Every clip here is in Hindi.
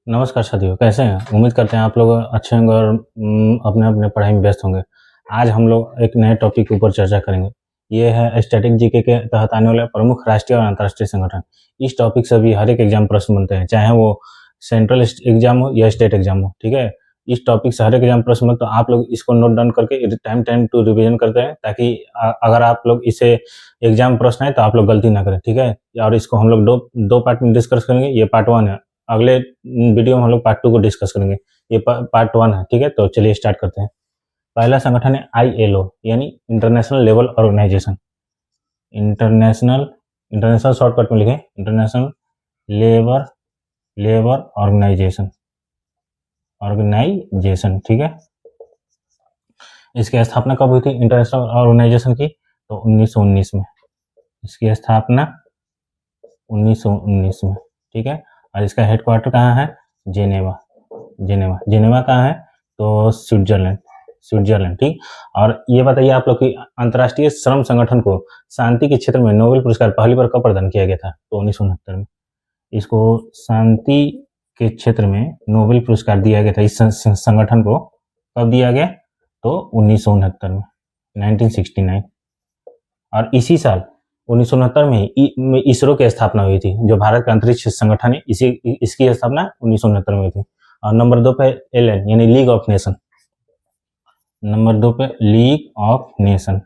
नमस्कार साथियों, कैसे हैं? उम्मीद करते हैं आप लोग अच्छे होंगे और अपने अपने पढ़ाई में व्यस्त होंगे। आज हम लोग एक नए टॉपिक के ऊपर चर्चा करेंगे। ये है स्टैटिक जीके के तहत आने वाले प्रमुख राष्ट्रीय और अंतर्राष्ट्रीय संगठन। इस टॉपिक से भी हर एक एग्जाम प्रश्न बनते हैं, चाहे वो सेंट्रल एग्जाम हो या स्टेट एग्जाम हो। ठीक है, इस टॉपिक से हर एक एग्जाम प्रश्न बनते, तो आप लोग इसको नोट डाउन करके टाइम टू रिविजन करते हैं, ताकि अगर आप लोग इसे एग्जाम प्रश्न है तो आप लोग गलती ना करें। ठीक है, और इसको हम लोग दो पार्ट में डिस्कस करेंगे। ये पार्ट 1 है, अगले वीडियो में हम लोग पार्ट 2 को डिस्कस करेंगे। ये पार्ट 1 है। ठीक है, तो चलिए स्टार्ट करते हैं। पहला संगठन है ILO, यानी international labour organisation. International shortcut में लिखें, इंटरनेशनल लेबर ऑर्गेनाइजेशन। ठीक है, इसकी स्थापना कब हुई थी इंटरनेशनल ऑर्गेनाइजेशन की? तो 1919 में। इसकी स्थापना 1919 में। ठीक है, और इसका हेडक्वार्टर कहाँ है? जेनेवा कहाँ है? तो स्विट्जरलैंड। ठीक, और ये बताइए आप लोग कि अंतर्राष्ट्रीय श्रम संगठन को शांति के क्षेत्र में नोबेल पुरस्कार पहली बार कब प्रदान किया गया था? तो 1969 में। इसको शांति के क्षेत्र में नोबेल पुरस्कार दिया गया था, इस संगठन को कब दिया गया? तो 1969 में, 1969। और इसी साल 1969 में इसरो की स्थापना हुई थी, जो भारत का अंतरिक्ष संगठन है। इसकी स्थापना 1969 में हुई थी। और नंबर 2 पे एलएन, यानी लीग ऑफ नेशन। नंबर 2 पे लीग ऑफ नेशन,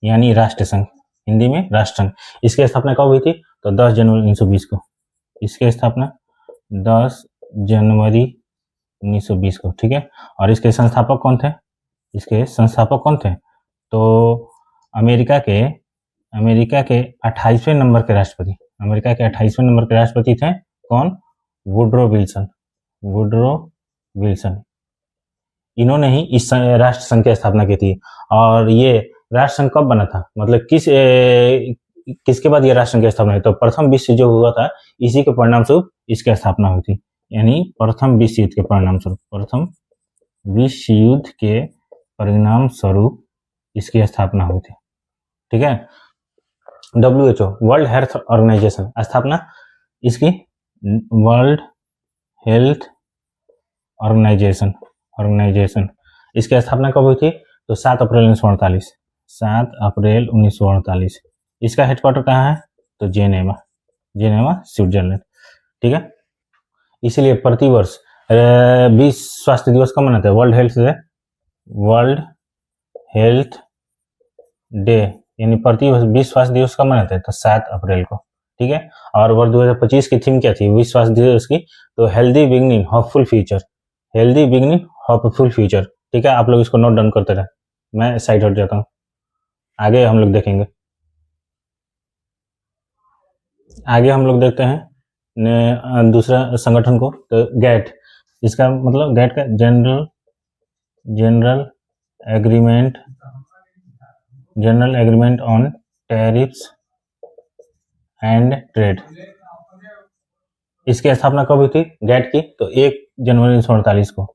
यानी राष्ट्र संघ, हिंदी में राष्ट्र संघ। इसकी स्थापना कब हुई थी? तो 10 जनवरी 1920 को। इसकी स्थापना 10 जनवरी 1920 को। ठीक है, और इसके संस्थापक कौन थे? तो अमेरिका के 28वें नंबर के राष्ट्रपति थे कौन? Woodrow Wilson. इन्होंने ही इस राष्ट्र संघ की स्थापना की थी। और ये राष्ट्र संघ कब बना था, मतलब किसके बाद ये राष्ट्र संघ की स्थापना हुई? तो प्रथम विश्व युद्ध जो हुआ था, इसी के परिणाम स्वरूप इसकी स्थापना हुई थी, यानी प्रथम विश्व युद्ध के परिणाम स्वरूप इसकी स्थापना हुई थी। ठीक है, WHO, वर्ल्ड हेल्थ ऑर्गेनाइजेशन, स्थापना इसकी वर्ल्ड हेल्थ ऑर्गेनाइजेशन। इसकी स्थापना कब हुई थी? तो 7 अप्रैल 1948। इसका हेडक्वार्टर कहाँ है? तो जेनेवा, स्विट्जरलैंड। ठीक है, इसीलिए प्रतिवर्ष विश्व स्वास्थ्य दिवस कब मनाते हैं? वर्ल्ड हेल्थ डे, यानी प्रतिवर्ष विश्व स्वास्थ्य दिवस कब मनाते हैं? तो 7 अप्रैल को। ठीक है, और वर्ष 2025 की थीम क्या थी विश्व स्वास्थ्य दिवस की? तो हेल्दी बिगनिंग होपफुल फ्यूचर। ठीक है, आप लोग इसको नोट डाउन करते रहे, मैं साइड हट जाता हूँ, आगे हम लोग देखेंगे। आगे हम लोग देखते हैं दूसरा संगठन को, तो गैट। इसका मतलब गैट का general agreement on tariffs and trade. इसकी स्थापना कब हुई थी गैट की? तो 1 जनवरी 1948 को।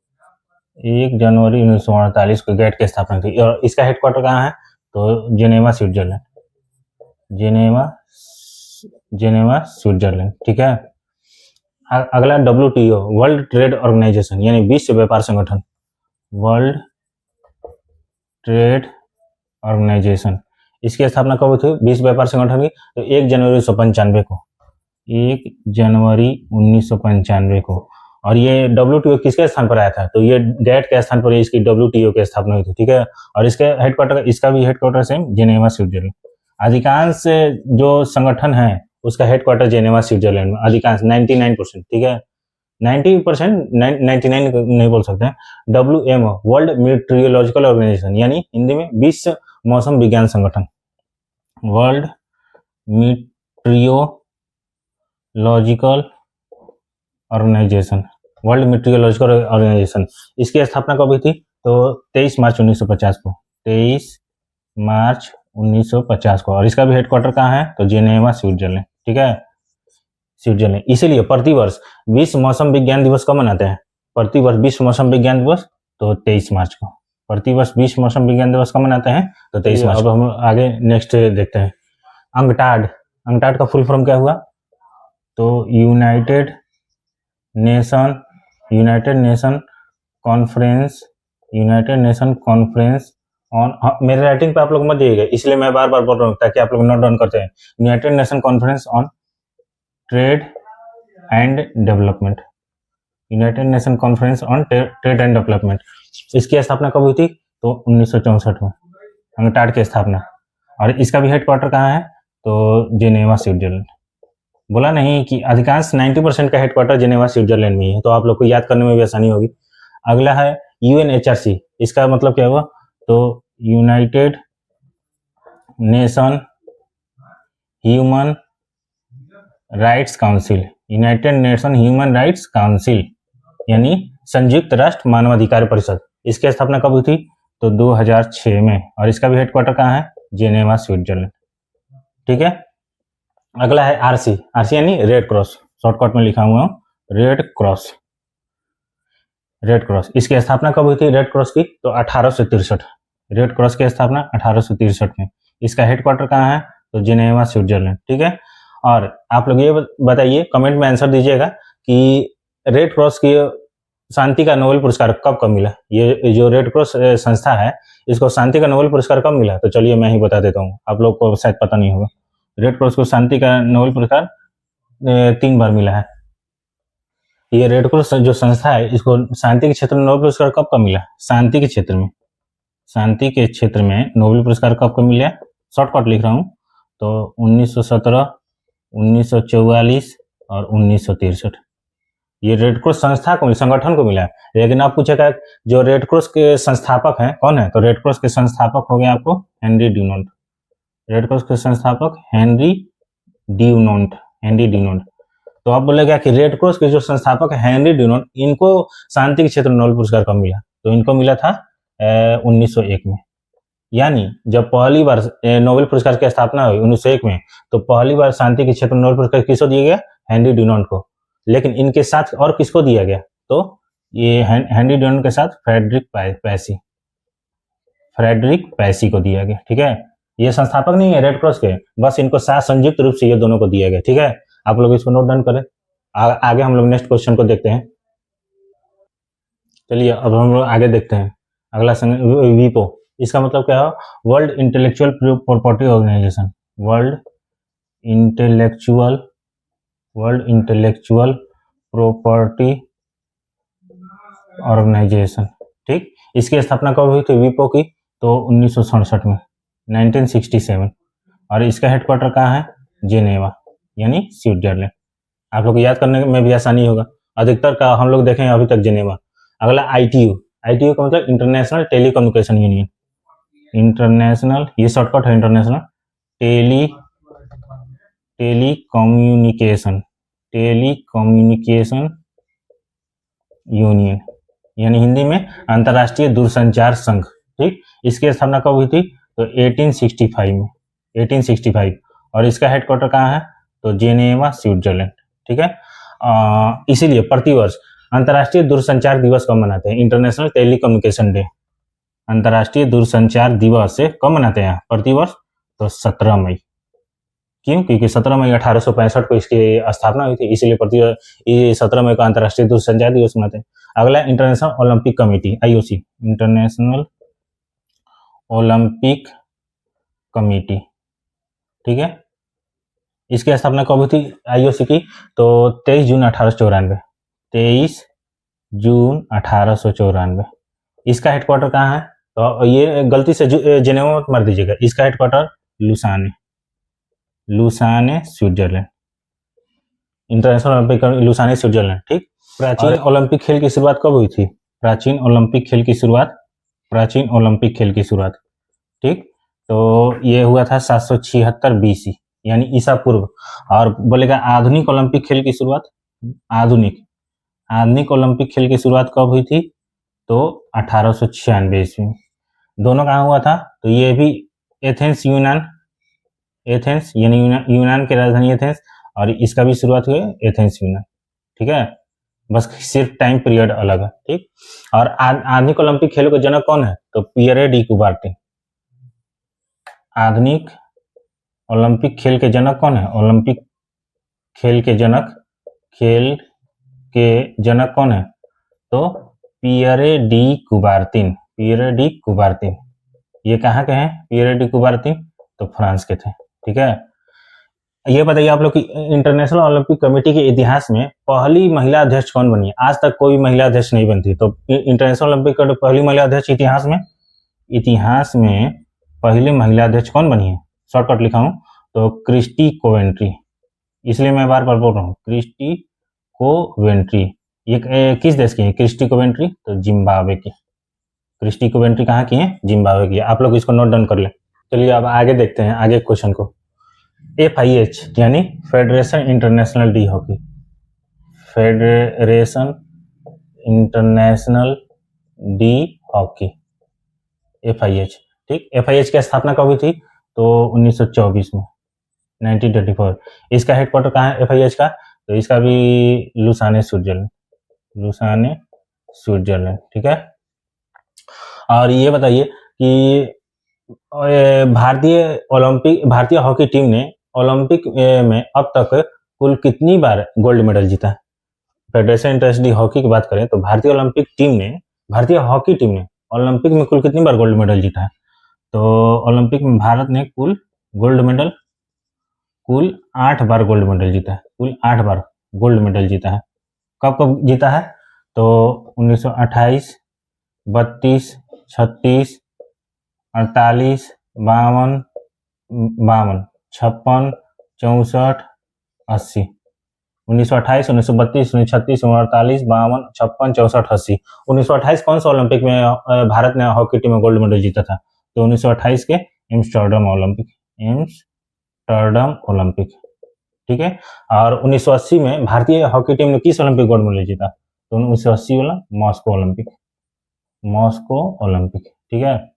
1 जनवरी 1948 को गैट की स्थापना थी। और इसका हेडक्वार्टर कहाँ है? तो जेनेवा, स्विट्जरलैंड। ठीक है, अगला WTO, वर्ल्ड ट्रेड ऑर्गेनाइजेशन, यानी विश्व व्यापार संगठन। वर्ल्ड ट्रेड ऑर्गेनाइजेशन, इसकी स्थापना कब हुई थी विश्व व्यापार संगठन की? तो 1 जनवरी 1995 को। और ये WTO किसके स्थान पर आया था? तो ये गैट के स्थान पर इसकी WTO की स्थापना हुई थी। ठीक है, और इसका भी हेडक्वार्टर सेम जेनेवा, स्विट्जरलैंड। अधिकांश जो संगठन है उसका हेडक्वार्टर जेनेवा, स्विट्जरलैंड में, अधिकांश 99%। ठीक है, 90%, 99 नहीं बोल सकते हैं। WMO, वर्ल्ड मीटरियोलॉजिकल ऑर्गेनाइजेशन, यानी हिंदी में विश्व मौसम विज्ञान संगठन। वर्ल्ड मीटरियोलॉजिकल ऑर्गेनाइजेशन, इसकी स्थापना कब हुई थी? तो 23 मार्च 1950 को। 23 मार्च 1950 को। और इसका भी हेडक्वार्टर कहाँ है? तो जेनेवा, स्विट्जरलैंड। ठीक है, स्विट्जरलैंड। इसीलिए प्रतिवर्ष विश्व मौसम विज्ञान दिवस कब मनाते हैं? प्रतिवर्ष विश्व मौसम विज्ञान दिवस तो 23 मार्च को। प्रतिवर्ष विश्व मौसम विज्ञान दिवस कब मनाते हैं? तो 23 मार्च। अब हम आगे नेक्स्ट देखते हैं। अंगटाड का फुल फॉर्म क्या हुआ? तो United nation United nation conference on, मेरे राइटिंग पे आप लोग मत दिएगा, इसलिए मैं बार बार बोल रहा हूँ ताकि आप लोग नोट डाउन करते हैं। United nation conference on trade and development, United nation conference on trade and development, इसकी स्थापना कब हुई थी? तो 1964 में, अंगटाड की स्थापना। और इसका भी हेडक्वार्टर कहाँ है? तो जेनेवा स्विट्जरलैंड। बोला नहीं कि अधिकांश 90% का हेडक्वार्टर जेनेवा स्विट्जरलैंड में ही है, तो आप लोग को याद करने में भी आसानी होगी। अगला है UNHRC, इसका मतलब क्या हुआ? तो United nation human rights council, United nation human rights council यानी संयुक्त राष्ट्र मानवाधिकार परिषद, इसकी स्थापना कब हुई थी? तो 2006 में। और इसका भी हेडक्वार्टर कहाँ है? Geneva Switzerland. ठीक है। अगला है RC, RC यानी रेड क्रॉस, शॉर्टकट में लिखा हुआ हूँ रेड क्रॉस। रेड क्रॉस, इसकी स्थापना कब हुई थी रेड क्रॉस की? तो 1863। रेड क्रॉस की स्थापना 1863 में। इसका हेडक्वार्टर कहाँ है? तो जेनेवा स्विट्जरलैंड। ठीक है। और आप लोग ये बताइए, कमेंट में आंसर दीजिएगा कि रेड क्रॉस की शांति का नोबेल पुरस्कार कब मिला? ये जो रेड क्रॉस संस्था है, इसको शांति का नोबेल पुरस्कार कब मिला? तो चलिए मैं ही बता देता हूँ, आप लोग को शायद पता नहीं होगा। रेड क्रॉस को शांति का नोबेल पुरस्कार 3 बार मिला है। ये रेड क्रॉस जो संस्था है, इसको शांति के क्षेत्र में नोबेल पुरस्कार कब मिला? शांति के क्षेत्र में, शांति के क्षेत्र में नोबेल पुरस्कार कब मिला? शॉर्टकट लिख रहा हूँ, तो 1917, 1944 और 1963। ये रेड क्रॉस संस्था को, संगठन को मिला है। लेकिन आप पूछेगा जो रेड क्रॉस के संस्थापक हैं कौन है? तो रेड क्रॉस के संस्थापक हो गए आपको हेनरी ड्यूनोंट। रेड क्रॉस के संस्थापक हेनरी ड्यूनोंट। तो आप बोलेगा कि रेड क्रॉस के जो संस्थापक हेनरी ड्यूनोंट, इनको शांति के क्षेत्र में नोबेल पुरस्कार कब मिला? तो इनको मिला था 1901 में। यानी जब पहली बार नोबेल पुरस्कार की स्थापना हुई 1901 में, तो पहली बार शांति के क्षेत्र में नोबेल पुरस्कार किसको दिया गया? हेनरी ड्यूनोंट को। लेकिन इनके साथ और किसको दिया गया? तो ये हेनरी ड्यूनोंट के साथ फ्रेडरिक पैसी को दिया गया। ठीक है। ये संस्थापक नहीं है रेड क्रॉस के, बस इनको साथ संयुक्त रूप से ये दोनों को दिया गया। ठीक है। आप लोग इसको नोट डाउन करें। आगे हम लोग नेक्स्ट क्वेश्चन को देखते हैं। चलिए अब हम लोग आगे देखते हैं। अगला वीपो, इसका मतलब क्या है? World intellectual property organisation. World intellectual property organisation. ठीक। इसकी स्थापना कब हुई थी वीपो की? तो 1967 में, 1967। और इसका हेडक्वार्टर कहाँ है? जेनेवा यानी स्विट्जरलैंड। आप लोग को याद करने में भी आसानी होगा। अधिकतर का हम लोग देखें अभी तक जेनेवा। अगला ITU, ITU का मतलब इंटरनेशनल टेलीकम्युनिकेशन यूनियन। इंटरनेशनल, ये शॉर्टकट है इंटरनेशनल टेलीकम्युनिकेशन यूनियन, यानी हिंदी में अंतर्राष्ट्रीय दूरसंचार संघ। ठीक। इसकी स्थापना कब हुई थी? तो 1865 में, 1865। और इसका हेडक्वार्टर कहाँ है? तो जेनेवा स्विट्जरलैंड। ठीक है। इसीलिए प्रतिवर्ष अंतर्राष्ट्रीय दूरसंचार दिवस कब मनाते हैं? International telecommunication day. अंतर्राष्ट्रीय दूरसंचार दिवस से कब मनाते हैं प्रतिवर्ष? तो 17 मई। क्यों? क्योंकि 17 मई 1865 को इसकी स्थापना हुई थी, इसीलिए ये 17 मई को अंतर्राष्ट्रीय दूरसंचार दिवस मनाते हैं। अगला international Olympic committee, IOC, international Olympic committee. ठीक है। इसकी स्थापना कब हुई थी IOC की? तो 23 जून 1894। 23 जून 1894। इसका हेडक्वार्टर कहाँ है? तो ये गलती से जेनेवा मत मार दीजिएगा, इसका headquarter Lausanne Switzerland. International Olympic Lausanne Switzerland. ठीक। प्राचीन ओलंपिक खेल की शुरुआत कब हुई थी? प्राचीन ओलंपिक खेल की शुरुआत। ठीक। तो ये हुआ था 776 BC यानी ईसा पूर्व। और बोलेगा आधुनिक ओलंपिक खेल की शुरुआत, आधुनिक ओलंपिक खेल की शुरुआत कब हुई थी? तो 1896 ईस्वी में। दोनों कहाँ हुआ था? तो ये भी एथेंस यानी यूनान की राजधानी एथेंस, और इसका भी शुरुआत हुई एथेंस यूनान। ठीक है। बस सिर्फ टाइम पीरियड अलग है। ठीक। और आधुनिक ओलंपिक खेलों के जनक कौन है? तो पियरे डी कुबार्टी। आधुनिक ओलंपिक खेल के जनक कौन है? ओलंपिक खेल के जनक कौन है? तो पियरे डी कुबार्तिन, पियरे डी कुबार्तिन ये कहाँ के हैं? पियरे डी कुबार्तिन तो फ्रांस के थे। ठीक है, ये बताइए आप लोग की इंटरनेशनल ओलंपिक कमेटी के इतिहास में पहली महिला अध्यक्ष कौन बनी है? आज तक कोई महिला अध्यक्ष नहीं बनती, तो इंटरनेशनल ओलंपिक का पहली महिला अध्यक्ष इतिहास में पहली महिला अध्यक्ष कौन बनी है? शॉर्टकट लिखा हूं तो क्रिस्टी कोवेंट्री, इसलिए मैं बार बार बोल रहा हूँ क्रिस्टी कोवेंट्री। ये किस देश की है क्रिस्टी कोवेंट्री? तो जिम्बाब्वे की। क्रिस्टी कोवेंट्री कहाँ की है? जिम्बाब्वे की। आप लोग इसको नोट डाउन कर लें। चलिए अब आगे देखते हैं आगे क्वेश्चन को। FIH यानी federation international D hockey, federation international D hockey FIH। ठीक, FIH की स्थापना कब हुई थी? तो 1924 में, 1924। इसका हेडक्वार्टर कहाँ है FIH का? तो इसका भी लुसाने स्विट्जरलैंड, लुसाने स्विट्जरलैंड। ठीक है, और ये बताइए कि भारतीय हॉकी टीम ने ओलंपिक में अब तक कुल कितनी बार गोल्ड मेडल जीता है? फेडरेशन इंटरनेशनल हॉकी की बात करें तो भारतीय हॉकी टीम ने ओलंपिक में कुल कितनी बार गोल्ड मेडल जीता है? तो ओलंपिक में भारत ने कुल 8 बार गोल्ड मेडल जीता है, कुल 8 बार गोल्ड मेडल जीता है। कब कब जीता है? तो 1928, 32, 36, 48, 52, 56, 64, 80। 1928, 1932, 1936, 1948, 52, 56, 64, 80। 1928 कौन सा ओलंपिक में भारत ने हॉकी टीम में गोल्ड मेडल जीता था? तो 1928 के एम्स्टर्डम ओलंपिक। ठीक है, और 1980 में भारतीय हॉकी टीम ने किस ओलंपिक गोल्ड मेडल जीता? तो 1980 वाला मॉस्को ओलंपिक। ठीक है,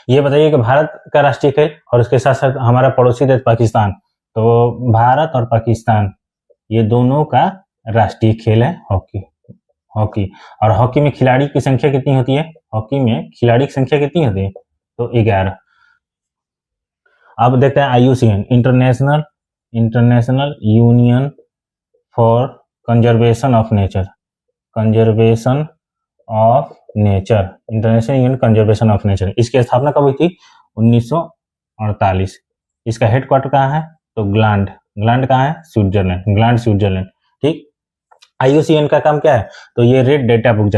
ये बताइए कि भारत का राष्ट्रीय खेल और उसके साथ साथ हमारा पड़ोसी देश पाकिस्तान, तो भारत और पाकिस्तान ये दोनों का राष्ट्रीय खेल है हॉकी। और हॉकी में खिलाड़ी की संख्या कितनी होती है? तो 11। अब देखते हैं IUCN, international union for conservation of nature, international union conservation of nature. इसकी स्थापना कब हुई थी? 1948। इसका हेडक्वार्टर कहाँ है? तो ग्लांड कहाँ है? स्विट्जरलैंड। ठीक, IUCN का काम क्या है? तो ये रेड डेटा बुक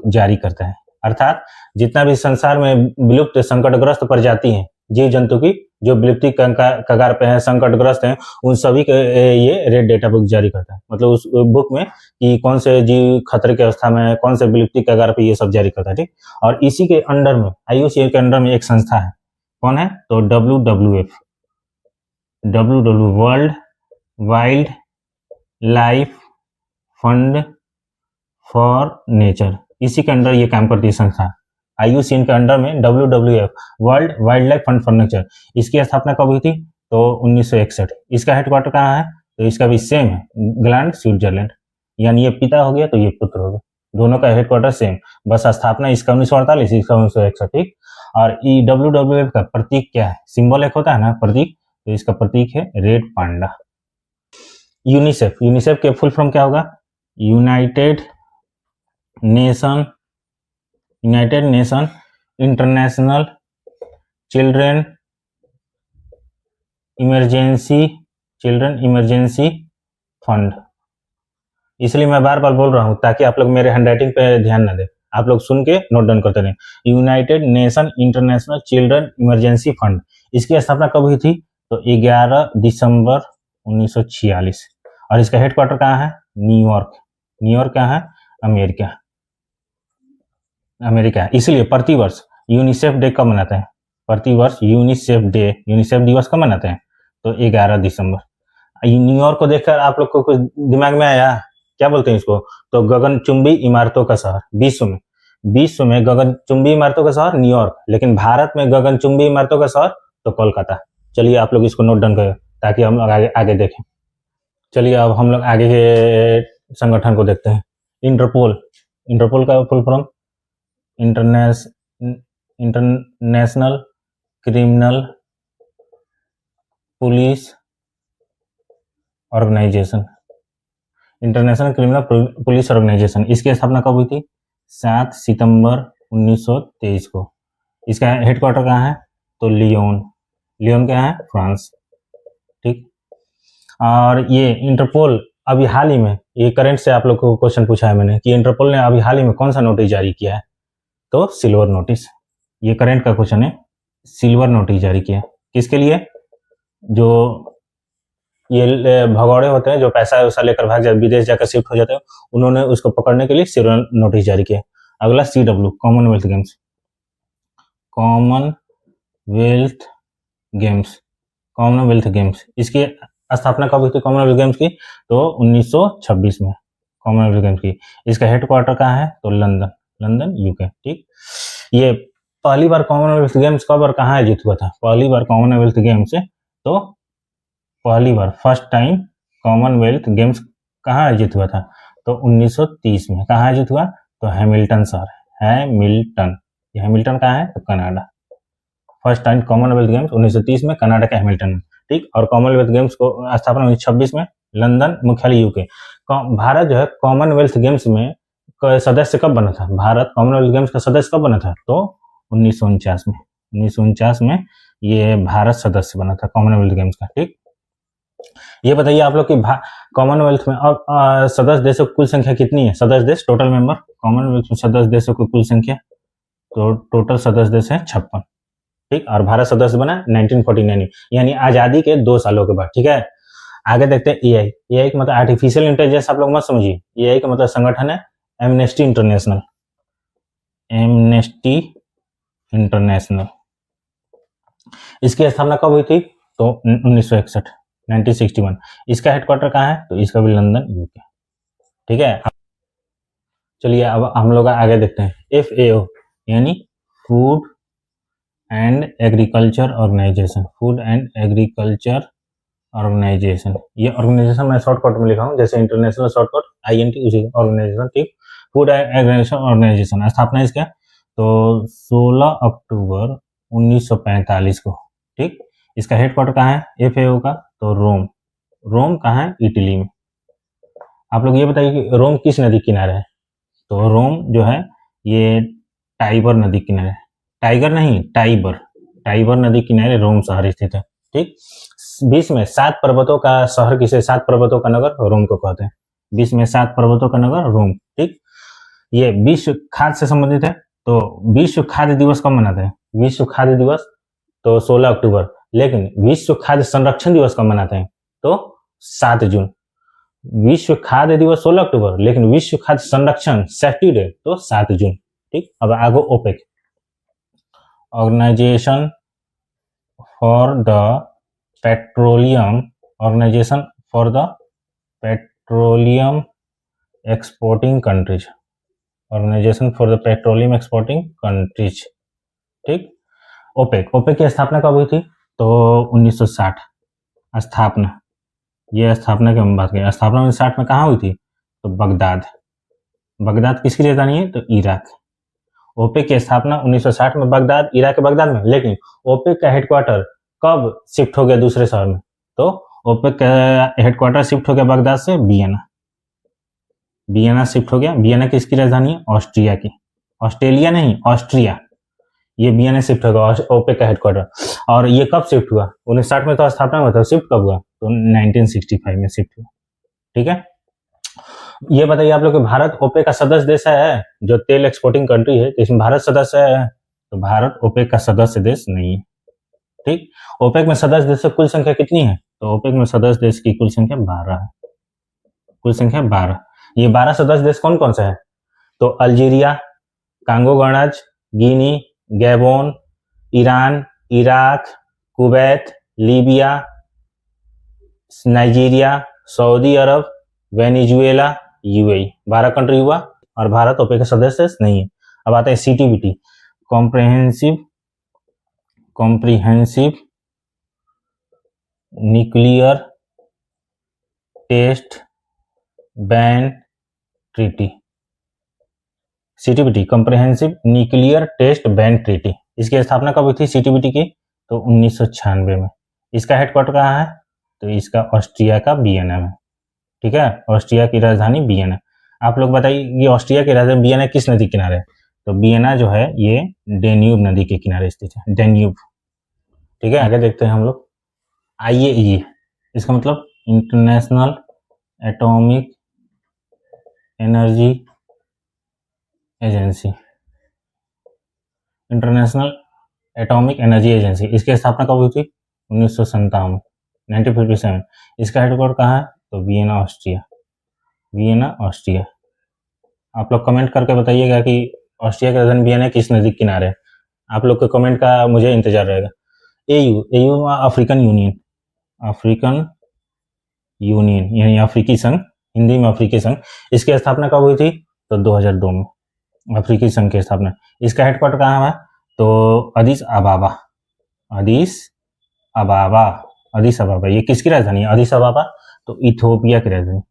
जारी करता है, अर्थात जितना भी संसार में विलुप्त संकटग्रस्त प्रजाति हैं, जीव जंतु की जो विलुप्ति कगार पे हैं, संकटग्रस्त हैं, उन सभी के ये रेड डेटा बुक जारी करता है। मतलब उस बुक में कि कौन से जीव खतरे की अवस्था में, कौन से विलुप्ति कगार पे, ये सब जारी करता है। ठीक, और इसी के अंडर में IUCN के अंडर में एक संस्था है, कौन है? तो WWF, world wild life fund for nature. इसी के अंडर ये काम करती है संस्था। IUCN के अंडर में WWF, world wild life fund for nature, इसकी स्थापना कब हुई थी? तो 1961। इसका हेडक्वार्टर कहाँ है? तो इसका भी सेम है, ग्लांड स्विट्जरलैंड। यानी ये पिता हो गया तो ये पुत्र हो गया, दोनों का हेडक्वार्टर सेम, बस स्थापना इसका 1948, इसका 1961। ठीक, और WWF का प्रतीक क्या है? सिंबल एक होता है ना प्रतीक, तो इसका प्रतीक है रेड पांडा। यूनिसेफ के फुल फॉर्म क्या होगा? United nation international children emergency fund. इसलिए मैं बार बार बोल रहा हूं ताकि आप लोग मेरे हैंडराइटिंग पे ध्यान ना दें, आप लोग सुन के नोट डाउन करते रहें। United nation international children emergency fund, इसकी स्थापना कब हुई थी? तो 11 दिसंबर 1946। और इसका हेडक्वार्टर कहाँ है? न्यूयॉर्क कहाँ है? अमेरिका। इसलिए प्रतिवर्ष यूनिसेफ डे कब मनाते हैं? प्रतिवर्ष यूनिसेफ दिवस कब मनाते हैं? तो 11 दिसंबर। न्यूयॉर्क को देखकर आप लोग को कुछ दिमाग में आया? क्या बोलते हैं इसको? तो गगनचुंबी इमारतों का शहर। विश्व में गगनचुंबी इमारतों का शहर न्यूयॉर्क, लेकिन भारत में गगनचुंबी इमारतों का शहर तो कोलकाता। चलिए आप लोग इसको नोट डाउन करें ताकि हम लोग आगे देखें। चलिए अब हम लोग आगे के संगठन को देखते हैं। इंटरपोल का full form international criminal police organisation. International criminal police organisation, इसकी स्थापना कब हुई थी? 7 सितंबर 1923 को। इसका हेडक्वार्टर कहाँ है? तो लियोन। लियोन क्या है? फ्रांस। ठीक। और ये इंटरपोल अभी हाल ही में, ये करंट से आप लोग को क्वेश्चन पूछा है मैंने कि इंटरपोल ने अभी हाल ही में कौन सा नोटिस जारी किया है? तो सिल्वर नोटिस। ये करंट का क्वेश्चन है। सिल्वर नोटिस जारी किया किसके लिए? जो ये भगौड़े होते हैं जो पैसा वैसा लेकर भाग जाते, विदेश जाकर शिफ्ट हो जाते हैं, उन्होंने उसको पकड़ने के लिए सिल्वर नोटिस जारी किया। अगला CW, Commonwealth games. Commonwealth games, Commonwealth games, इसकी स्थापना कब हुई थी कॉमनवेल्थ गेम्स की? तो 1926 में कॉमनवेल्थ गेम्स की। इसका हेडक्वार्टर कहाँ है? तो लंदन, लंदन UK। ठीक। ये पहली बार कॉमनवेल्थ गेम्स कब और कहाँ आयोजित हुआ था? पहली बार कॉमनवेल्थ गेम्स तो पहली बार फर्स्ट टाइम कॉमनवेल्थ गेम्स कहाँ आयोजित हुआ था? तो 1930 में। कहाँ आयोजित हुआ? तो हैमिल्टन शहर, हैमिल्टन। ये हैमिल्टन कहाँ है? तो Canada. First time Commonwealth games 1930 में कनाडा के हैमिल्टन में। ठीक। और कॉमनवेल्थ गेम्स को स्थापना 1926 में, लंदन, मुख्यालय UK। भारत जो है कॉमनवेल्थ गेम्स में सदस्य कब बना था? भारत कॉमनवेल्थ गेम्स का सदस्य कब बना था? तो 1949 में। 1949 में ये भारत सदस्य बना था कॉमनवेल्थ गेम्स का। ठीक। ये बताइए आप लोग कि कॉमनवेल्थ में अब सदस्य देशों की कुल संख्या कितनी है? सदस्य देश, टोटल मेंबर कॉमनवेल्थ में सदस्य देशों की कुल संख्या, तो टोटल सदस्य देश है 56। ठीक। और भारत सदस्य बना 1949, यानी आजादी के 2 सालों के बाद। ठीक है। आगे देखते हैं AI। AI का मतलब आर्टिफिशियल इंटेलिजेंस आप लोग मत समझिए। AI का मतलब संगठन है एमनेस्टी इंटरनेशनल, एमनेस्टी इंटरनेशनल। इसकी स्थापना कब हुई थी? तो 1961, 1961। इसका हेडक्वार्टर कहाँ है? तो इसका भी लंदन UK। ठीक है। चलिए अब हम लोग आगे देखते हैं। FAO यानी food and agriculture organisation, food and agriculture organisation. ये ऑर्गेनाइजेशन मैं शॉर्टकट में लिखा हूँ, जैसे इंटरनेशनल शॉर्टकट INT, उसी ऑर्गेनाइजेशन। ठीक। फूड एंड एग्रीकल्चर ऑर्गेनाइजेशन, स्थापना इसका तो 16 अक्टूबर 1945 को। ठीक। इसका हेडक्वार्टर कहाँ है FAO का? तो रोम। रोम कहाँ है? इटली में। आप लोग ये बताइए कि रोम किस नदी किनारे है? तो रोम जो है ये टाइबर नदी किनारे, टाइगर नहीं, टाइबर, टाइबर नदी किनारे रोम शहर स्थित है। ठीक। विश्व में 7 पर्वतों का शहर किसे? 7 पर्वतों का नगर रोम को कहते हैं। विश्व में 7 पर्वतों का नगर रोम। ठीक। ये विश्व खाद्य से संबंधित है। तो विश्व खाद्य दिवस कब मनाते हैं? विश्व खाद्य दिवस तो 16 अक्टूबर। लेकिन विश्व खाद्य संरक्षण दिवस कब मनाते हैं? तो 7 जून। विश्व खाद्य दिवस 16 अक्टूबर, लेकिन विश्व खाद्य संरक्षण सेफ्टी डे तो 7 जून। ठीक। अब आगे OPEC, organisation for the petroleum, organisation for the petroleum exporting countries, organisation for the petroleum exporting countries. ठीक। OPEC की स्थापना कब हुई थी? तो 1960 स्थापना। ये स्थापना की हम बात करें, स्थापना 1960 में कहाँ हुई थी? तो बगदाद। बगदाद किसकी राजधानी है? तो इराक। OPEC की स्थापना 1960 में बगदाद, इराक के बगदाद में। लेकिन OPEC का हेडक्वार्टर कब शिफ्ट हो गया दूसरे शहर में? तो OPEC का हेडक्वार्टर शिफ्ट हो गया बगदाद से वियना। वियना शिफ्ट हो गया। वियना किसकी राजधानी है? ऑस्ट्रिया की। ऑस्ट्रेलिया नहीं, ऑस्ट्रिया। ये वियना शिफ्ट होगा OPEC का हेडक्वार्टर। और ये कब शिफ्ट हुआ? 1960 में तो स्थापना हुआ था, शिफ्ट कब हुआ? तो 1965 में शिफ्ट हुआ। ठीक है। ये बताइए आप लोग कि भारत OPEC का सदस्य देश है? जो तेल एक्सपोर्टिंग कंट्री है, इसमें भारत सदस्य है? तो भारत OPEC का सदस्य देश नहीं है। ठीक। OPEC में सदस्य देशों की कुल संख्या कितनी है? तो OPEC में सदस्य देश की कुल संख्या 12 है। कुल संख्या 12। ये 12 सदस्य देश कौन कौन से हैं? तो अल्जीरिया, कांगो गणराज्य, Guinea, Gabon, Iran, Iraq, Kuwait, Libya, Nigeria, Saudi Arab, Venezuela, UAE। 12 country हुआ और भारत OPEC का सदस्य नहीं है। अब आते हैं CTBT, comprehensive nuclear test ban treaty. CTBT, comprehensive nuclear test ban treaty. इसकी स्थापना कब हुई थी CTBT की? तो 1996 में। इसका हेडक्वार्टर कहाँ है? तो इसका ऑस्ट्रिया का वियना में। ठीक है। ऑस्ट्रिया की राजधानी वियना। आप लोग बताइए ये ऑस्ट्रिया की राजधानी वियना किस नदी के किनारे है? तो वियना जो है ये डेन्यूब नदी के किनारे स्थित है, डेन्यूब। ठीक है, आगे देखते हैं हम लोग। IAEA इसका मतलब international atomic energy agency, international atomic energy agency. इसकी स्थापना कब हुई थी? 1957, 1957। इसका हेडक्वार्टर कहाँ है? तो वियना ऑस्ट्रिया, वियना ऑस्ट्रिया। आप लोग कमेंट करके बताइएगा कि ऑस्ट्रिया की राजधानी वियना किस नदी के किनारे है। आप लोग के कमेंट का मुझे इंतजार रहेगा। AU African union, African union यानी अफ्रीकी संघ, हिंदी में अफ्रीकी संघ। इसकी स्थापना कब हुई थी? तो 2002 में अफ्रीकी संघ की स्थापना। इसका हेडक्वार्टर कहाँ है? तो अदिस अबाबा, अदिस अबाबा, अदिस अबाबा। ये किसकी राजधानी है? अदिस अबाबा तो इथियोपिया की राजधानी,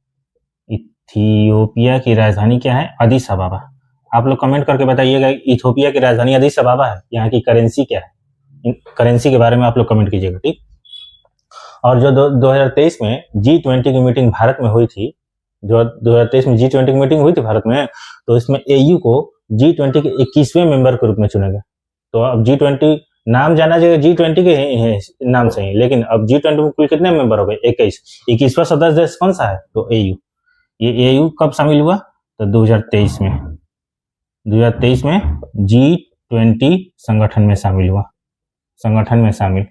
इथियोपिया की राजधानी क्या है? अदिस अबाबा। आप लोग कमेंट करके बताइएगा इथियोपिया की राजधानी अदिस अबाबा है। यहाँ की करेंसी क्या है? करेंसी के बारे में आप लोग कमेंट कीजिएगा, ठीक। और जो 2023 में G20 की मीटिंग भारत में हुई थी, जो 2023 में G20 की मीटिंग हुई थी भारत में, तो इसमें AU को G20 के 21वें मेंबर के रूप में चुना गया। तो अब G20 नाम जाना जाएगा G20 के नाम से ही, लेकिन अब G20 में कुल कितने मेंबर हो गए? 21। 21वां सदस्य देश कौन सा है? तो AU। ये AU कब शामिल हुआ? तो 2023 में, 2023 में G20 संगठन में शामिल हुआ, संगठन में शामिल।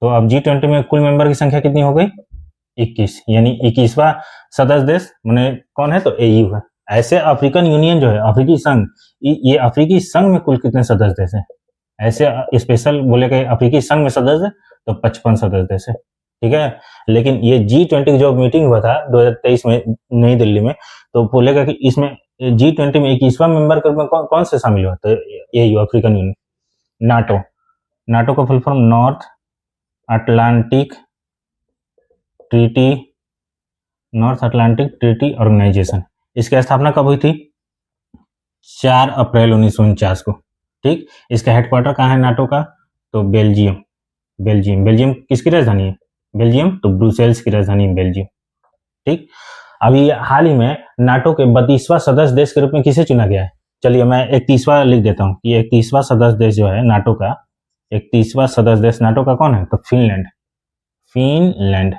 तो अब G20 में कुल मेंबर की संख्या कितनी हो गई? 21, यानी 21वां सदस्य देश माने कौन है? तो AU है। ऐसे अफ्रीकन यूनियन जो है, अफ्रीकी संघ, ये अफ्रीकी संघ में कुल कितने सदस्य देश है? ऐसे स्पेशल बोले गए अफ्रीकी संघ में सदस्य तो 55 सदस्य देश है, ठीक है। लेकिन ये G20 की जो मीटिंग हुआ था 2023 में नई दिल्ली में, तो बोलेगा कि इसमें G20 में 21वां मेंबर के रूप में कौन से शामिल हुआ? तो AU, African union. NATO, NATO का full form North Atlantic treaty, North Atlantic treaty organisation. इसकी स्थापना कब हुई थी? 4 अप्रैल 1949 को, ठीक। इसका हेडक्वार्टर कहाँ है नाटो का? तो बेल्जियम, बेल्जियम। बेल्जियम किसकी राजधानी है? बेल्जियम तो ब्रुसेल्स की राजधानी है बेल्जियम, ठीक। अभी हाल ही में नाटो के 32वां सदस्य देश के रूप में किसे चुना गया है? चलिए मैं 31वां लिख देता हूँ कि 31वां सदस्य देश जो है नाटो का, 31वां सदस्य देश नाटो का कौन है? तो फिनलैंड, फिनलैंड।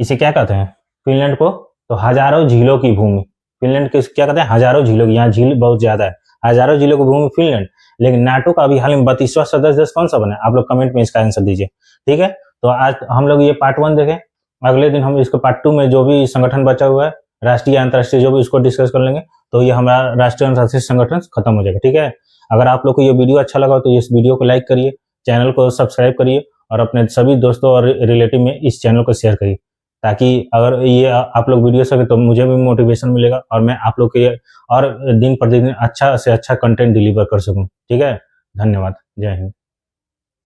इसे क्या कहते हैं फिनलैंड को? तो हजारों झीलों की भूमि। फिनलैंड को क्या कहते हैं? हजारों झीलों की, यहाँ झील बहुत ज्यादा है, हजारों झीलों की भूमि फिनलैंड। लेकिन नाटो का अभी हाल में 32वां सदस्य देश कौन सा बना? आप लोग कमेंट में इसका आंसर दीजिए, ठीक है। तो आज हम लोग ये पार्ट 1 देखें, अगले दिन हम इसको पार्ट 2 में जो भी संगठन बचा हुआ है राष्ट्रीय अंतर्राष्ट्रीय जो भी उसको डिस्कस कर लेंगे, तो ये हमारा राष्ट्रीय अंतर्राष्ट्रीय संगठन खत्म हो जाएगा, ठीक है। अगर आप लोग को ये वीडियो अच्छा लगा तो इस वीडियो को लाइक करिए, चैनल को सब्सक्राइब करिए और अपने सभी दोस्तों और रिलेटिव में इस चैनल को शेयर करिए, ताकि अगर ये आप लोग वीडियो सके तो मुझे भी मोटिवेशन मिलेगा और मैं आप लोग के और दिन प्रतिदिन अच्छा से अच्छा कंटेंट डिलीवर कर सकूं, ठीक है। धन्यवाद, जय हिंद।